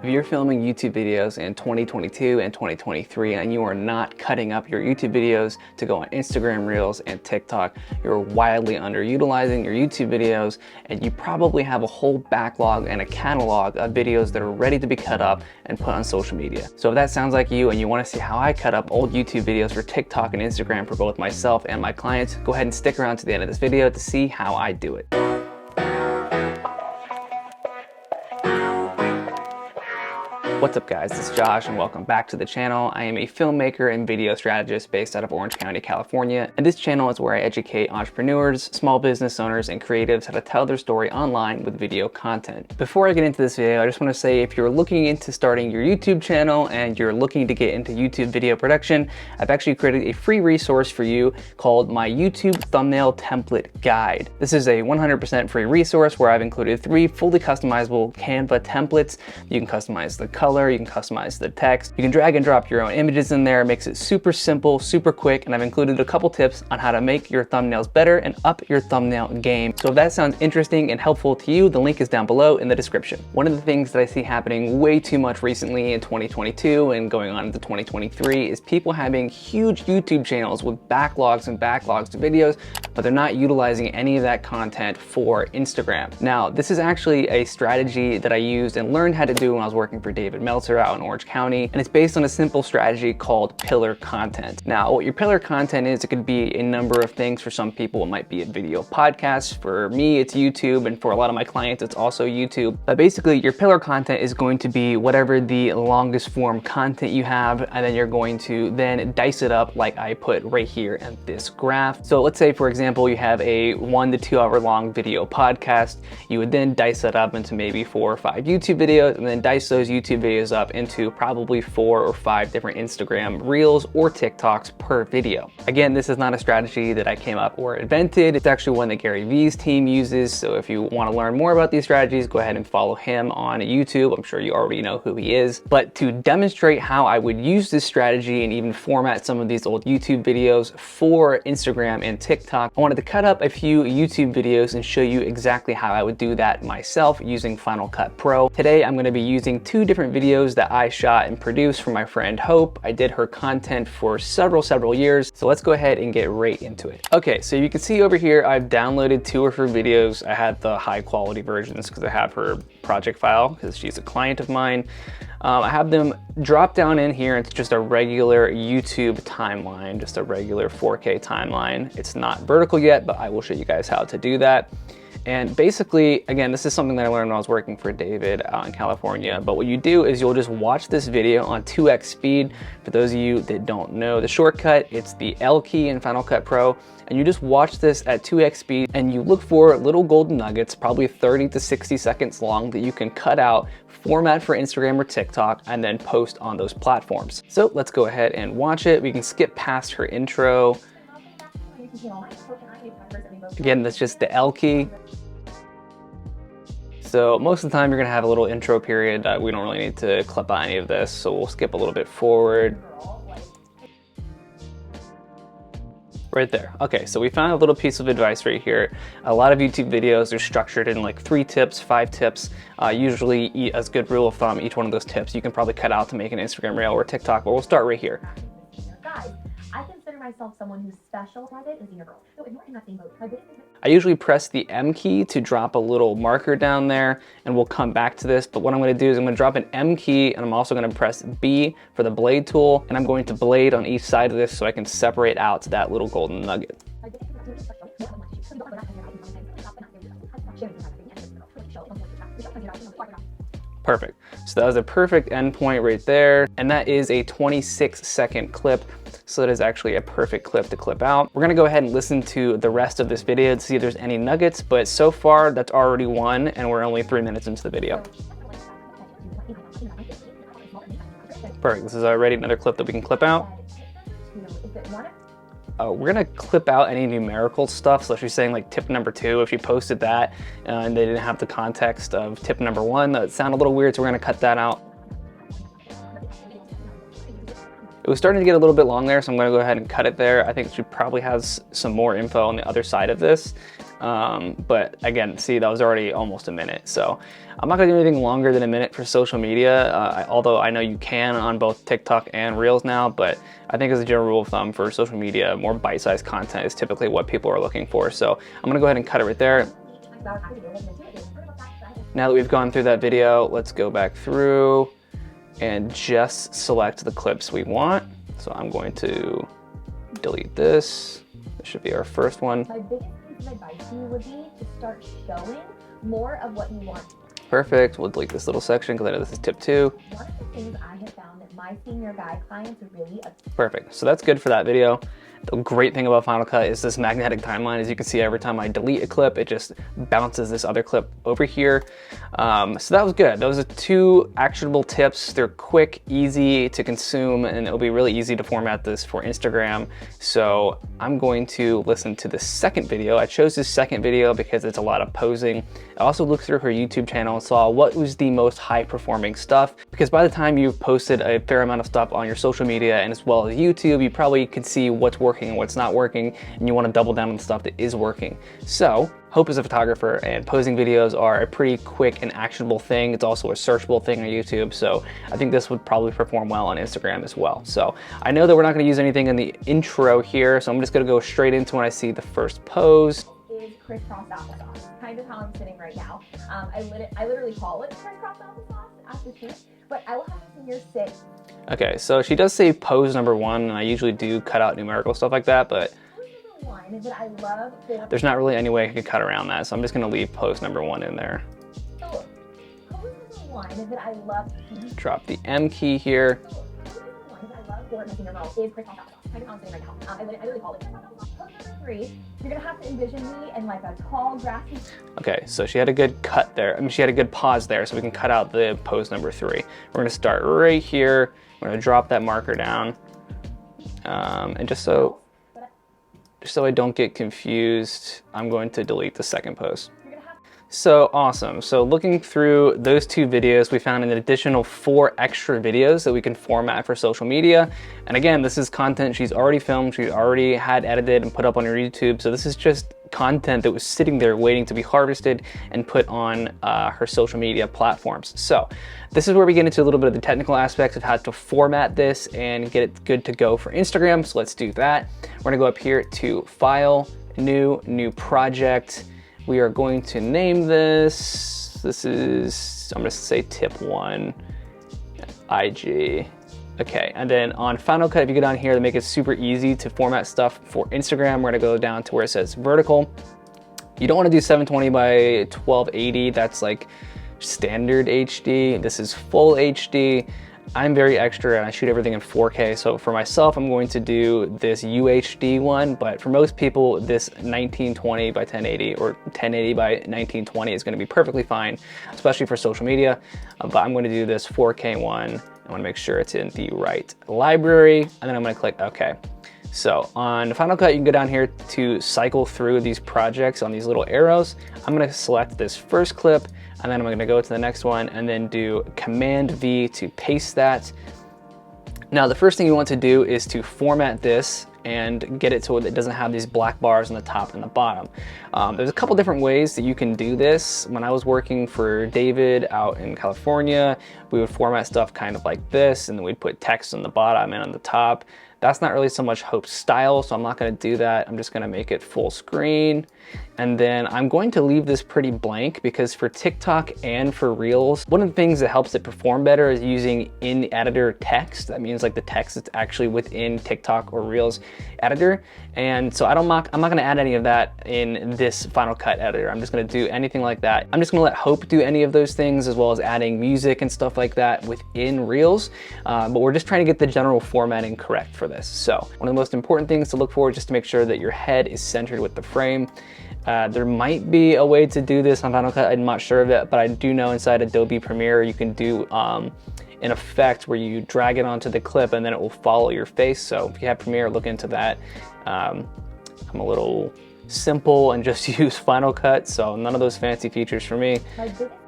If you're filming YouTube videos in 2022 and 2023 and you are not cutting up your YouTube videos to go on Instagram Reels and TikTok, you're wildly underutilizing your YouTube videos, and you probably have a whole backlog and a catalog of videos that are ready to be cut up and put on social media. So if that sounds like you and you want to see how I cut up old YouTube videos for TikTok and Instagram for both myself and my clients, go ahead and stick around to the end of this video to see how I do it. What's up guys, this is Josh and welcome back to the channel. I am a filmmaker and video strategist based out of Orange County, California, and this channel is where I educate entrepreneurs, small business owners, and creatives how to tell their story online with video content. Before I get into this video, I just want to say if you're looking into starting your YouTube channel and you're looking to get into YouTube video production, I've actually created a free resource for you called my YouTube Thumbnail Template Guide. This is a 100% free resource where I've included 3 fully customizable Canva templates. You can customize the color, you can customize the text, you can drag and drop your own images in there. It makes it super simple, super quick, and I've included a couple tips on how to make your thumbnails better and up your thumbnail game. So if that sounds interesting and helpful to you, the link is down below in the description. One of the things that I see happening way too much recently in 2022 and going on into 2023 is people having huge YouTube channels with backlogs and backlogs of videos, but they're not utilizing any of that content for Instagram. Now, this is actually a strategy that I used and learned how to do when I was working for David Meltzer out in Orange County, and it's based on a simple strategy called pillar content. Now, what your pillar content is, it could be a number of things. For some people, it might be a video podcast. For me, it's YouTube, and for a lot of my clients, it's also YouTube. But basically, your pillar content is going to be whatever the longest form content you have, and then you're going to then dice it up like I put right here in this graph. So let's say, for example, you have a 1 to 2 hour long video podcast. You would then dice that up into maybe 4 or 5 YouTube videos, and then dice those YouTube videos up into probably 4 or 5 different Instagram Reels or TikToks per video. Again, this is not a strategy that I came up or invented. It's actually one that Gary Vee's team uses. So if you want to learn more about these strategies, go ahead and follow him on YouTube. I'm sure you already know who he is. But to demonstrate how I would use this strategy and even format some of these old YouTube videos for Instagram and TikTok, I wanted to cut up a few YouTube videos and show you exactly how I would do that myself using Final Cut Pro. Today, I'm going to be using 2 different videos that I shot and produced for my friend Hope. I did her content for several years. So let's go ahead and get right into it. Okay, so you can see over here, I've downloaded 2 of her videos. I had the high quality versions because I have her project file because she's a client of mine. I have them drop down in here. It's just a regular YouTube timeline, just a regular 4K timeline. It's not vertical yet, but I will show you guys how to do that. And basically, again, this is something that I learned when I was working for David out in California. But what you do is you'll just watch this video on 2x speed. For those of you that don't know the shortcut, it's the L key in Final Cut Pro. And you just watch this at 2x speed and you look for little golden nuggets, probably 30 to 60 seconds long, that you can cut out, format for Instagram or TikTok, and then post on those platforms. So let's go ahead and watch it. We can skip past her intro. Again, that's just the L key. So most of the time you're gonna have a little intro period. We don't really need to clip out any of this, so we'll skip a little bit forward. Right there. Okay, so we found a little piece of advice right here. A lot of YouTube videos are structured in like 3 tips, 5 tips. Usually, as a good rule of thumb, each one of those tips you can probably cut out to make an Instagram Reel or TikTok, but we'll start right here. Guys, I consider myself someone who's special. My baby is a senior girl. So ignore in that same boat. I usually press the M key to drop a little marker down there, and we'll come back to this. But what I'm going to do is I'm going to drop an M key, and I'm also going to press B for the blade tool, and I'm going to blade on each side of this so I can separate out that little golden nugget. Perfect. So that was a perfect endpoint right there. And that is a 26-second clip. So that is actually a perfect clip to clip out. We're gonna go ahead and listen to the rest of this video to see if there's any nuggets, but so far that's already 1 and we're only 3 minutes into the video. Perfect, this is already another clip that we can clip out. We're gonna clip out any numerical stuff. So if she's saying like tip number 2, if she posted that and they didn't have the context of tip number 1, that would sound a little weird, so we're gonna cut that out. It was starting to get a little bit long there, so I'm gonna go ahead and cut it there. I think she probably has some more info on the other side of this. But again, see, that was already almost a minute. So I'm not gonna do anything longer than a minute for social media, although I know you can on both TikTok and Reels now, but I think as a general rule of thumb for social media, more bite-sized content is typically what people are looking for. So I'm gonna go ahead and cut it right there. Now that we've gone through that video, let's go back through and just select the clips we want. So I'm going to delete this. This should be our first one. My biggest piece of advice to you would be to start showing more of what you want. Perfect. We'll delete this little section because I know this is tip 2. One of the things I have found that my senior guide clients really Perfect. So that's good for that video. The great thing about Final Cut is this magnetic timeline. As you can see, every time I delete a clip, it just bounces this other clip over here. So that was good. Those are 2 actionable tips. They're quick, easy to consume, and it'll be really easy to format this for Instagram. So I'm going to listen to the second video. I chose this second video because it's a lot of posing. I also looked through her YouTube channel and saw what was the most high performing stuff, because by the time you've posted a fair amount of stuff on your social media and as well as YouTube, you probably could see what's working and what's not working, and you want to double down on the stuff that is working. So Hope is a photographer, and posing videos are a pretty quick and actionable thing. It's also a searchable thing on YouTube, so I think this would probably perform well on Instagram as well. So I know that we're not going to use anything in the intro here, so I'm just going to go straight into when I see the first pose. is crisscross applesauce, kind of how I'm sitting right now. I literally call it crisscross applesauce at the shoot, but I will have the seniors sit. Okay, so she does say pose number 1, and I usually do cut out numerical stuff like that, but That I love there's not really any way I could cut around that, so I'm just gonna leave pose number 1 in there. So, pose number 1 is that I love. Drop the M key here. So, pose number 1 is that I love for my senior girl is crisscross applesauce. Kind of how I'm sitting right now. I literally call it crisscross applesauce. Pose number 3, you're gonna have to envision me in like a tall, grassy. Okay, so she had a good cut there. I mean, she had a good pause there, so we can cut out the pose number 3. We're gonna start right here. We're gonna drop that marker down, and just so I don't get confused, I'm going to delete the second pose. So awesome. So looking through those 2 videos, we found an additional 4 extra videos that we can format for social media. And again, this is content she's already filmed, she's already had edited and put up on her YouTube. So this is just content that was sitting there waiting to be harvested and put on her social media platforms. So this is where we get into a little bit of the technical aspects of how to format this and get it good to go for Instagram. So let's do that. We're gonna go up here to File, New Project. We are going to name this is, I'm gonna say tip 1, IG. Okay, and then on Final Cut, if you go down here to make it super easy to format stuff for Instagram, we're gonna go down to where it says vertical. You don't wanna do 720 by 1280, that's like standard HD. This is full HD. I'm very extra and I shoot everything in 4K. So for myself, I'm going to do this UHD one, but for most people, this 1920 by 1080 or 1080 by 1920 is gonna be perfectly fine, especially for social media. But I'm gonna do this 4K one. I wanna make sure it's in the right library, and then I'm gonna click OK. So on Final Cut, you can go down here to cycle through these projects on these little arrows. I'm gonna select this first clip, and then I'm gonna go to the next one and then do Command V to paste that. Now, the first thing you want to do is to format this and get it so it doesn't have these black bars on the top and the bottom. There's a couple different ways that you can do this. When I was working for David out in California, we would format stuff kind of like this, and then we'd put text on the bottom and on the top. That's not really so much Hope's style, so I'm not gonna do that. I'm just gonna make it full screen. And then I'm going to leave this pretty blank because for TikTok and for Reels, one of the things that helps it perform better is using in the editor text. That means like the text that's actually within TikTok or Reels editor. And so I'm not gonna add any of that in this Final Cut editor. I'm just gonna do anything like that. I'm just gonna let Hope do any of those things, as well as adding music and stuff like that within Reels. But we're just trying to get the general formatting correct for this. So one of the most important things to look for is just to make sure that your head is centered with the frame. There might be a way to do this on Final Cut, I'm not sure of it, but I do know inside Adobe Premiere you can do an effect where you drag it onto the clip and then it will follow your face. So if you have Premiere, look into that. I'm a little simple and just use Final Cut, so none of those fancy features for me.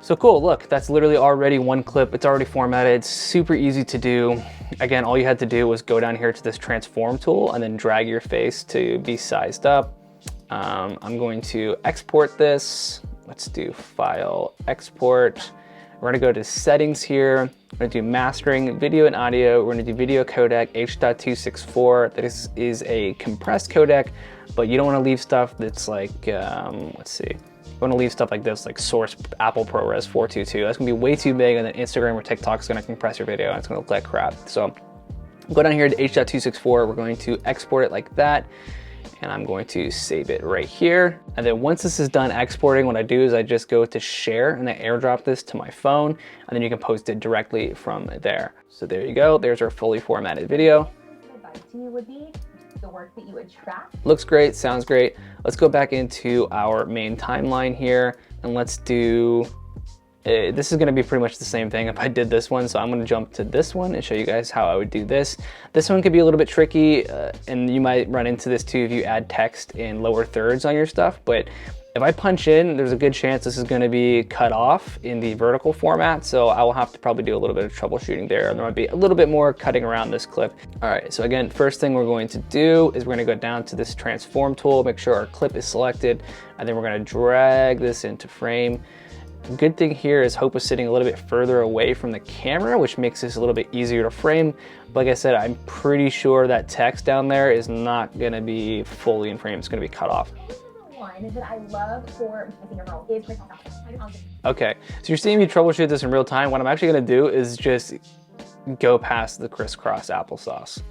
So cool, look, that's literally already one clip. It's already formatted, it's super easy to do. Again, all you had to do was go down here to this transform tool and then drag your face to be sized up. I'm going to export this. Let's do file, export. We're gonna go to settings here. We're gonna do mastering, video and audio. We're gonna do video codec H.264. This is a compressed codec, but you don't wanna leave stuff that's like, let's see. You wanna leave stuff like this, like source Apple ProRes 422. That's gonna be way too big, and then Instagram or TikTok is gonna compress your video and it's gonna look like crap. So go down here to H.264. We're going to export it like that. And I'm going to save it right here. And then once this is done exporting, what I do is I just go to share and I airdrop this to my phone, and then you can post it directly from there. So there you go, there's our fully formatted video. My advice to you would be the work that you would track. Looks great, sounds great. Let's go back into our main timeline here, and let's do, this is gonna be pretty much the same thing if I did this one, so I'm gonna jump to this one and show you guys how I would do this. This one could be a little bit tricky, and you might run into this too if you add text in lower thirds on your stuff, but if I punch in, there's a good chance this is gonna be cut off in the vertical format, so I will have to probably do a little bit of troubleshooting there, and there might be a little bit more cutting around this clip. All right, so again, first thing we're going to do is we're gonna go down to this transform tool, make sure our clip is selected, and then we're gonna drag this into frame. Good thing here is Hope is sitting a little bit further away from the camera, which makes this a little bit easier to frame. But like I said, I'm pretty sure that text down there is not gonna be fully in frame, it's gonna be cut off. One that I love for my finger roll is okay, so you're seeing me troubleshoot this in real time. What I'm actually gonna do is just go past the crisscross applesauce.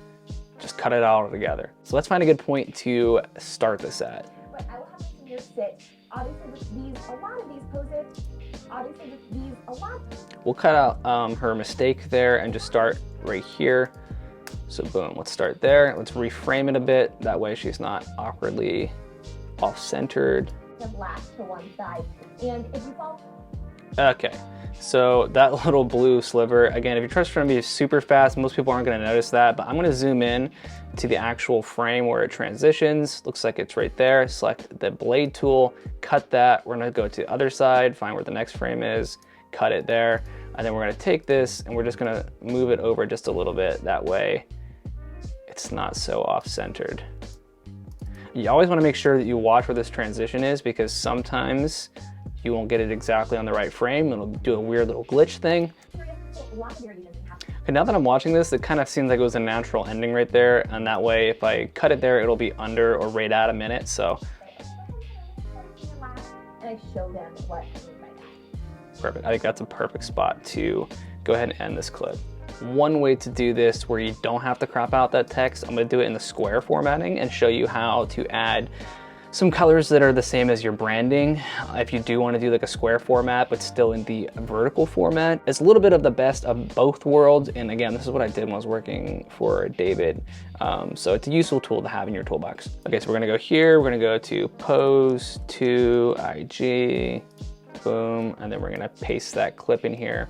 Just cut it all together. So let's find a good point to start this at. But I will have my finger sit, obviously with these, a lot of these poses, obviously with these, a lot. We'll cut out her mistake there and just start right here. So boom, let's start there. Let's reframe it a bit. That way she's not awkwardly off-centered. Black to one side. And if you fall. Okay, so that little blue sliver, again, if you trust from me super fast, most people aren't gonna notice that, but I'm gonna zoom in to the actual frame where it transitions. Looks like it's right there. Select the blade tool, cut that. We're gonna go to the other side, find where the next frame is, cut it there. And then we're gonna take this and we're just gonna move it over just a little bit. That way it's not so off-centered. You always wanna make sure that you watch where this transition is, because sometimes you won't get it exactly on the right frame. It'll do a weird little glitch thing. Okay, now that I'm watching this, it kind of seems like it was a natural ending right there, and that way if I cut it there, it'll be under or right at a minute, so. And I show them what I mean by that. Perfect, I think that's a perfect spot to go ahead and end this clip. One way to do this where you don't have to crop out that text, I'm gonna do it in the square formatting and show you how to add some colors that are the same as your branding. If you do want to do like a square format, but still in the vertical format, it's a little bit of the best of both worlds. And again, this is what I did when I was working for David. So it's a useful tool to have in your toolbox. Okay, so we're gonna go here. We're gonna go to pose to IG, boom. And then we're gonna paste that clip in here.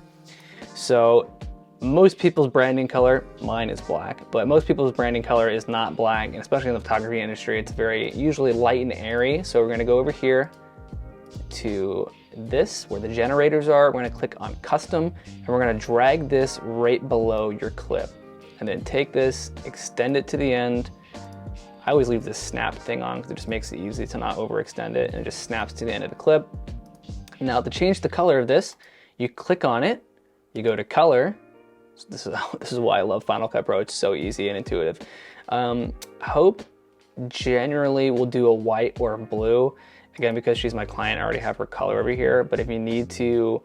So most people's branding color, mine is black, but most people's branding color is not black, and especially in the photography industry, it's very usually light and airy. So we're gonna go over here to this, where the generators are. We're gonna click on custom, and we're gonna drag this right below your clip. And then take this, extend it to the end. I always leave this snap thing on because it just makes it easy to not overextend it, and it just snaps to the end of the clip. Now to change the color of this, you click on it, you go to color. This is why I love Final Cut Pro. It's so easy and intuitive. Hope generally will do a white or a blue. Again, because she's my client, I already have her color over here. But if you need to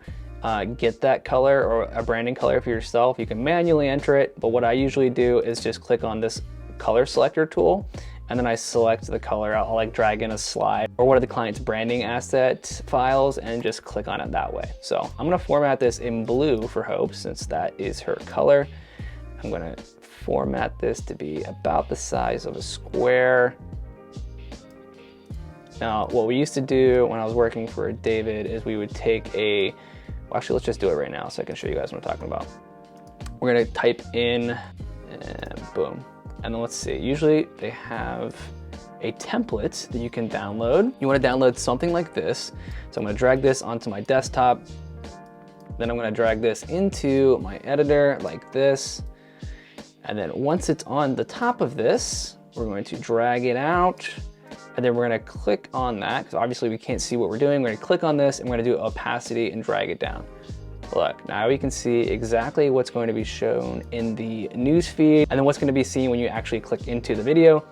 get that color or a branding color for yourself, you can manually enter it. But what I usually do is just click on this color selector tool, and then I select the color. I'll like drag in a slide or one of the client's branding asset files and just click on it that way. So I'm gonna format this in blue for Hope, since that is her color. I'm gonna format this to be about the size of a square. Now, what we used to do when I was working for David is we would take well, actually, let's just do it right now so I can show you guys what I'm talking about. We're gonna type in, and boom. And then let's see, usually they have a template that you can download. You wanna download something like this. So I'm gonna drag this onto my desktop. Then I'm gonna drag this into my editor like this. And then once it's on the top of this, we're going to drag it out. And then we're gonna click on that, because obviously we can't see what we're doing. We're gonna click on this and we're gonna do opacity and drag it down. Look, now we can see exactly what's going to be shown in the news feed and then what's gonna be seen when you actually click into the video.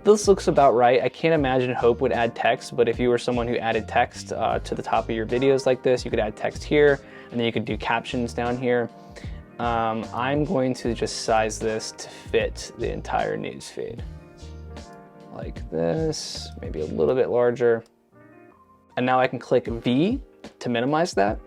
This looks about right. I can't imagine Hope would add text, but if you were someone who added text to the top of your videos like this, you could add text here, and then you could do captions down here. I'm going to just size this to fit the entire news feed. Like this, maybe a little bit larger. And now I can click V to minimize that.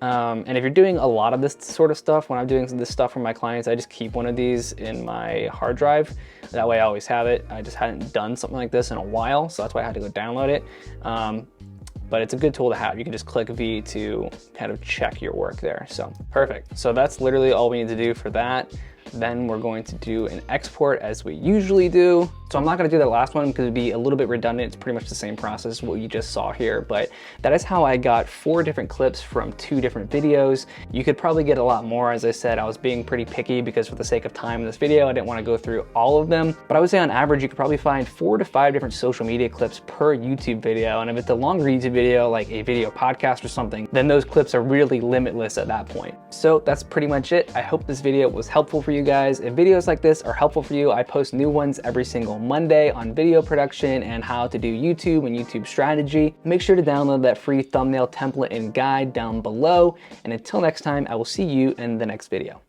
And if you're doing a lot of this sort of stuff, when I'm doing this stuff for my clients, I just keep one of these in my hard drive. That way I always have it. I just hadn't done something like this in a while, so that's why I had to go download it. But it's a good tool to have. You can just click V to kind of check your work there. So perfect. So that's literally all we need to do for that. Then we're going to do an export as we usually do. So I'm not gonna do that last one because it'd be a little bit redundant. It's pretty much the same process what you just saw here, but that is how I got 4 different clips from 2 different videos. You could probably get a lot more. As I said, I was being pretty picky because for the sake of time in this video, I didn't wanna go through all of them, but I would say on average, you could probably find 4 to 5 different social media clips per YouTube video. And if it's a longer YouTube video, like a video podcast or something, then those clips are really limitless at that point. So that's pretty much it. I hope this video was helpful for you guys. If videos like this are helpful for you, I post new ones every single Monday on video production and how to do YouTube and YouTube strategy. Make sure to download that free thumbnail template and guide down below. And until next time, I will see you in the next video.